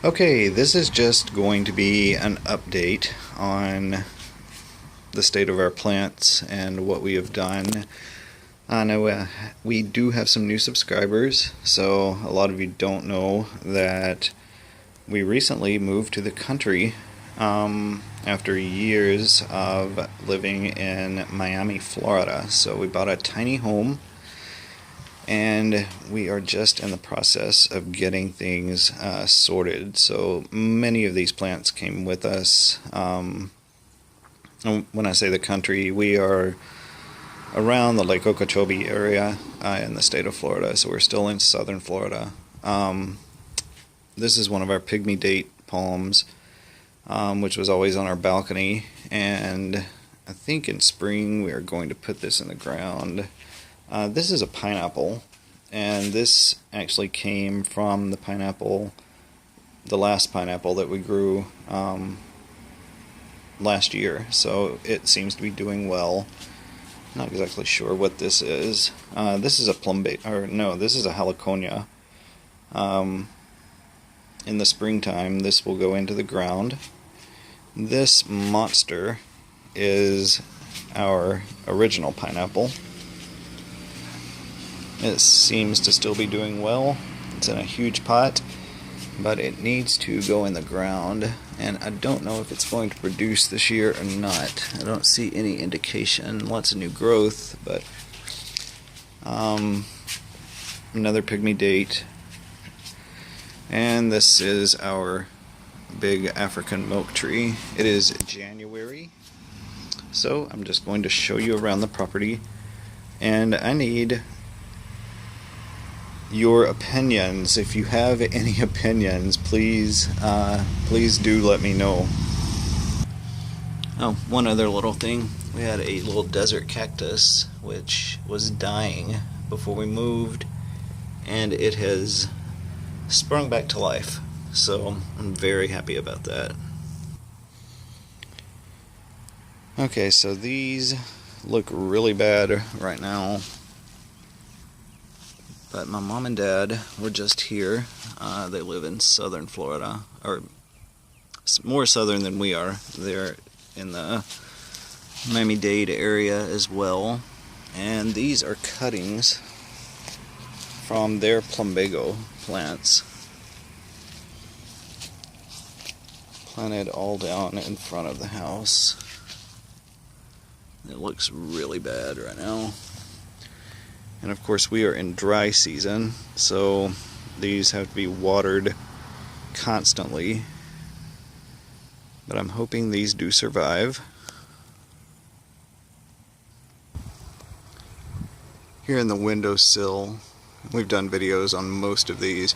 Okay, this is just going to be an update on the state of our plants and what we have done. I know we do have some new subscribers, so a lot of you don't know that we recently moved to the country after years of living in Miami, Florida. So we bought a tiny home, and we are just in the process of getting things sorted. So many of these plants came with us. When I say the country, we are around the Lake Okeechobee area in the state of Florida, so we're still in southern Florida. This is one of our pygmy date palms, which was always on our balcony, and I think in spring we are going to put this in the ground. This is a pineapple, and this actually came from the last pineapple that we grew last year, so it seems to be doing well. Not exactly sure what this is. This is a this is a heliconia. In the springtime, this will go into the ground. This monster is our original pineapple. It seems to still be doing well. It's in a huge pot, but it needs to go in the ground, and I don't know if it's going to produce this year or not. I don't see any indication. Lots of new growth, but another pygmy date. And this is our big African milk tree. It is January, so I'm just going to show you around the property, and I need your opinions. If you have any opinions, please do let me know. Oh, one other little thing. We had a little desert cactus which was dying before we moved, and it has sprung back to life, so I'm very happy about that. Okay, so these look really bad right now, but my mom and dad were just here. They live in southern Florida, or more southern than we are. They're in the Miami-Dade area as well, and these are cuttings from their plumbago plants, planted all down in front of the house. It looks really bad right now. And of course we are in dry season, so these have to be watered constantly. But I'm hoping these do survive. Here in the windowsill, we've done videos on most of these,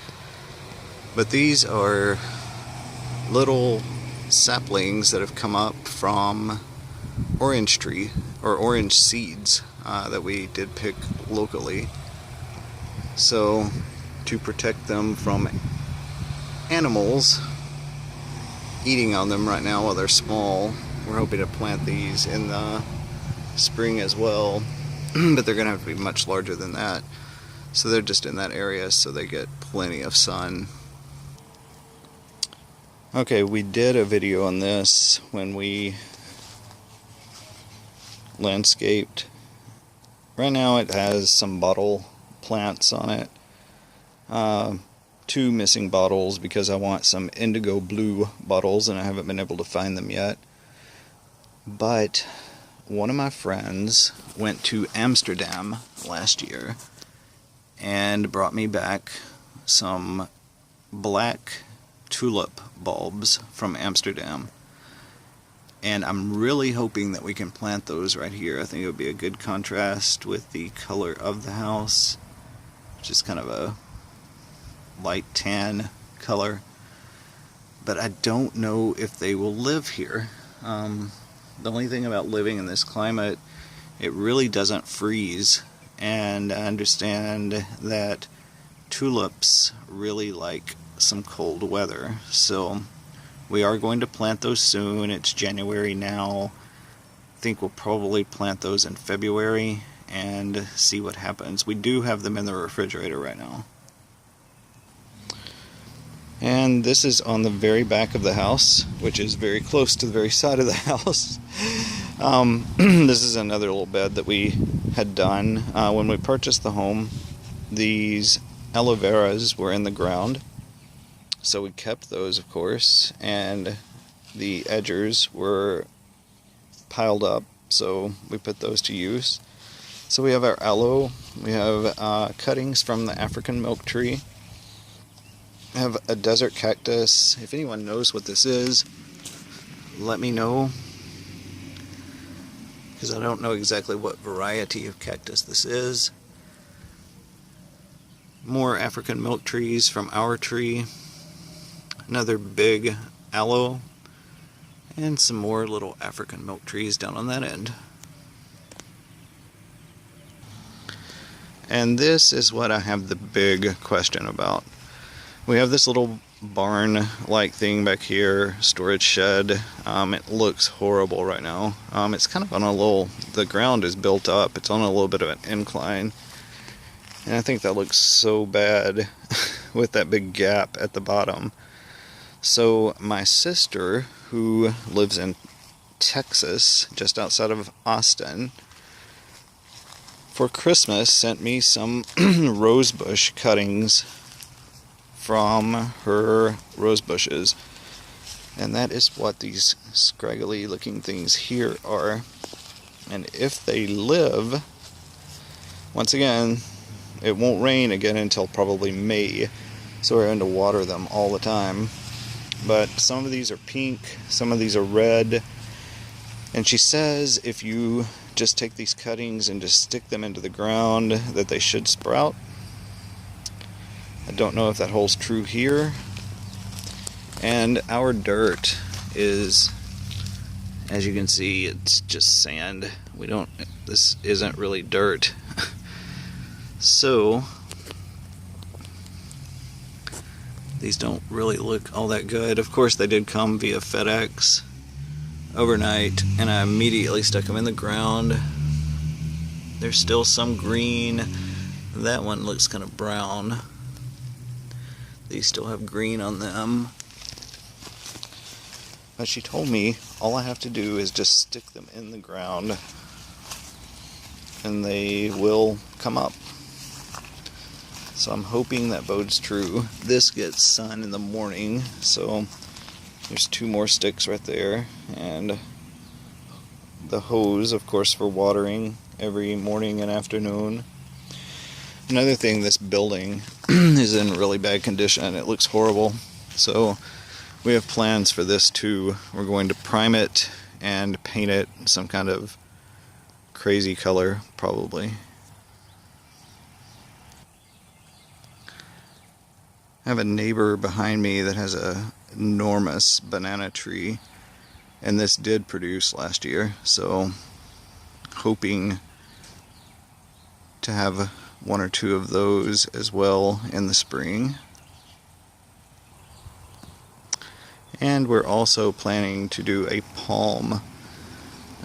but these are little saplings that have come up from orange tree, or orange seeds that we did pick locally. So to protect them from animals eating on them right now while they're small, we're hoping to plant these in the spring as well, but they're going to have to be much larger than that. So they're just in that area so they get plenty of sun. Okay, we did a video on this when we landscaped. Right now it has some bottle plants on it. 2 missing bottles because I want some indigo blue bottles and I haven't been able to find them yet. But one of my friends went to Amsterdam last year and brought me back some black tulip bulbs from Amsterdam. And I'm really hoping that we can plant those right here. I think it would be a good contrast with the color of the house, which is kind of a light tan color. But I don't know if they will live here. The only thing about living in this climate, it really doesn't freeze. And I understand that tulips really like some cold weather. So we are going to plant those soon. It's January now. I think we'll probably plant those in February and see what happens. We do have them in the refrigerator right now. And And this is on the very back of the house, which is very close to the very side of the house. This is another little bed that we had done. When we purchased the home, these aloe veras were in the ground. So we kept those, of course, and the edgers were piled up, so we put those to use. So we have our aloe, we have cuttings from the African milk tree, we have a desert cactus. If anyone knows what this is, let me know, because I don't know exactly what variety of cactus this is. More African milk trees from our tree. Another big aloe, and some more little African milk trees down on that end. And this is what I have the big question about. We have this little barn-like thing back here, storage shed. It looks horrible right now. It's kind of on a little, the ground is built up, it's on a little bit of an incline. And I think that looks so bad with that big gap at the bottom. So my sister, who lives in Texas, just outside of Austin, for Christmas sent me some rosebush cuttings from her rose bushes. And that is what these scraggly looking things here are. And if they live, once again, it won't rain again until probably May, so we're going to water them all the time. But some of these are pink, some of these are red, and she says if you just take these cuttings and just stick them into the ground that they should sprout. I don't know if that holds true here. And our dirt is, as you can see, it's just sand. This isn't really dirt. So these don't really look all that good. Of course, they did come via FedEx overnight, and I immediately stuck them in the ground. There's still some green. That one looks kind of brown. These still have green on them. But she told me all I have to do is just stick them in the ground and they will come up. So I'm hoping that bodes true. This gets sun in the morning, so there's 2 more sticks right there, and the hose, of course, for watering every morning and afternoon. Another thing, this building is in really bad condition. It looks horrible, so we have plans for this too. We're going to prime it and paint it some kind of crazy color, probably. I have a neighbor behind me that has an enormous banana tree, and this did produce last year, so hoping to have 1 or 2 of those as well in the spring. And we're also planning to do a palm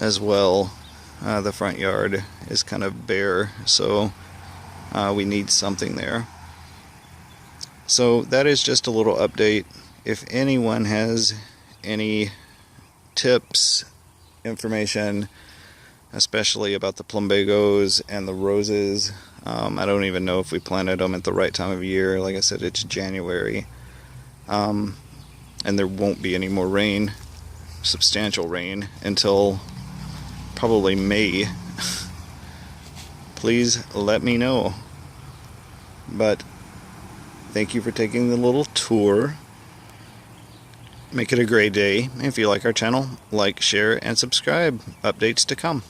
as well. The front yard is kind of bare, so we need something there. So that is just a little update. If anyone has any tips, information, especially about the plumbagos and the roses, I don't even know if we planted them at the right time of year. Like I said, it's January, and there won't be any more rain, substantial rain, until probably May. Please let me know. But thank you for taking the little tour. Make it a great day. If you like our channel, like, share, and subscribe. Updates to come.